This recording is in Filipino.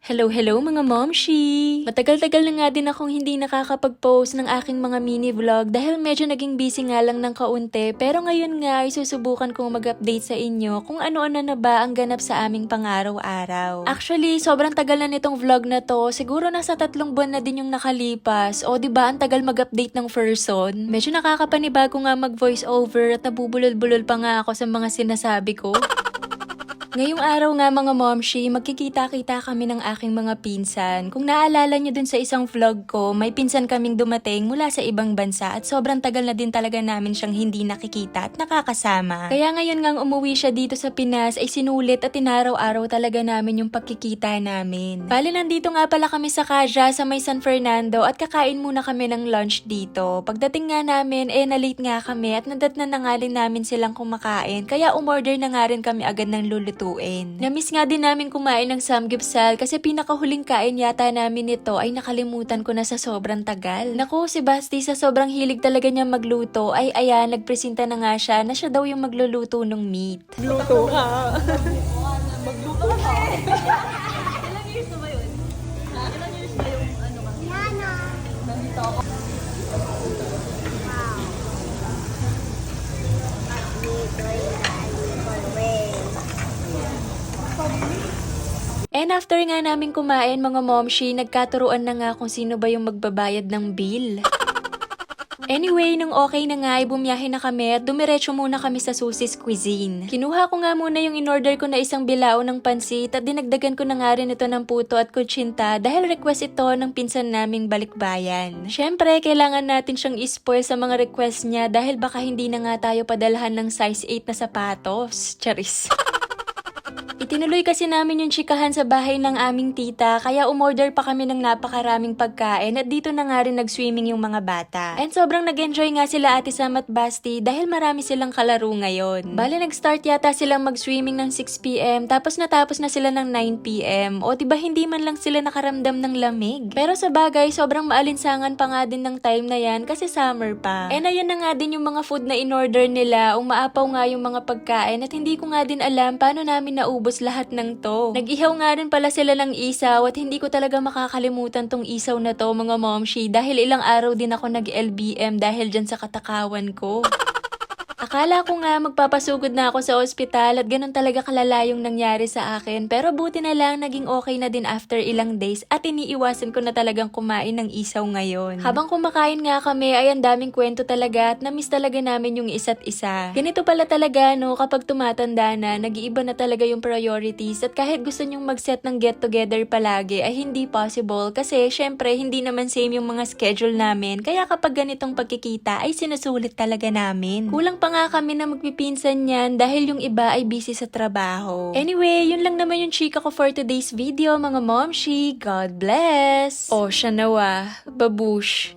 Hello, hello mga momshi! Matagal-tagal na nga din akong hindi nakakapag-post ng aking mga mini vlog dahil medyo naging busy nga lang ng kaunti, pero ngayon nga ay susubukan kong mag-update sa inyo kung ano-ano na ba ang ganap sa aming pang-araw-araw. Actually, sobrang tagal na nitong vlog na to, siguro nasa 3 buwan na din yung nakalipas. O diba ang tagal mag-update ng person? Medyo nakakapanibago nga mag-voice over at nabubulol-bulol pa nga ako sa mga sinasabi ko. Ngayong araw nga mga momshi, magkikita-kita kami ng aking mga pinsan. Kung naalala nyo dun sa isang vlog ko, may pinsan kaming dumating mula sa ibang bansa at sobrang tagal na din talaga namin siyang hindi nakikita at nakakasama. Kaya ngayon ngang umuwi siya dito sa Pinas ay sinulit at inaraw-araw talaga namin yung pagkikita namin. Bali nandito nga pala kami sa Kaja sa may San Fernando at kakain muna kami ng lunch dito. Pagdating nga namin, na-late nga kami at nadatnan na nga rin namin silang kumakain kaya umorder na nga rin kami agad ng lulutuin. Namiss nga din namin kumain ng samgyeopsal kasi pinakahuling kain yata namin nito ay nakalimutan ko na sa sobrang tagal. Naku, si Basti sa sobrang hilig talaga niya magluto ay ayan, nagpresenta na nga siya na siya daw yung magluluto ng meat. Luto ka! Magluto ka! Ilang years na ba yun? Ilang years na yung ano ka? Yana! Nandito ako. And after nga namin kumain mga momshi, nagkaturuan na nga kung sino ba yung magbabayad ng bill. Anyway, nung okay na nga ay bumiyahe na kami at dumiretso muna kami sa Susie's Cuisine. Kinuha ko nga muna yung in-order ko na isang bilao ng pansit at dinagdagan ko na nga rin ito ng puto at kutsinta dahil request ito ng pinsan naming balikbayan. Syempre, kailangan natin siyang i-spoil sa mga request niya dahil baka hindi na nga tayo padalhan ng size 8 na sapatos. Charis. Itinuloy kasi namin yung chikahan sa bahay ng aming tita kaya umorder pa kami ng napakaraming pagkain at dito na nga rin nag-swimming yung mga bata. And sobrang nag-enjoy nga sila Ate Sam at Basti dahil marami silang kalaro ngayon. Bale nag-start yata silang mag-swimming ng 6 PM tapos natapos na sila ng 9 PM. O diba hindi man lang sila nakaramdam ng lamig. Pero sa bagay sobrang maalinsangan pa nga din ng time na yan kasi summer pa. And ayun na nga din yung mga food na in-order nila, umaapaw nga yung mga pagkain at hindi ko nga din alam paano namin naubos lahat ng to. Nag-ihaw nga rin pala sila ng isaw at hindi ko talaga makakalimutan tong isaw na to mga momshi dahil ilang araw din ako nag-LBM dahil dyan sa katakawan ko. Akala ko nga magpapasugod na ako sa ospital at ganun talaga kalala yung nangyari sa akin pero buti na lang naging okay na din after ilang days at iniiwasan ko na talagang kumain ng isaw ngayon. Habang kumakain nga kami ay ang daming kwento talaga at namiss talaga namin yung isa't isa. Ganito pala talaga no kapag tumatanda na nag-iiba na talaga yung priorities at kahit gusto nyong mag-set ng get together palagi ay hindi possible kasi syempre hindi naman same yung mga schedule namin kaya kapag ganitong pagkikita ay sinusulit talaga namin. Kulang pa nga kami na magpipinsan yan dahil yung iba ay busy sa trabaho. Anyway, yun lang naman yung chika ko for today's video mga momshi. God bless! O, siya nawa. Babush.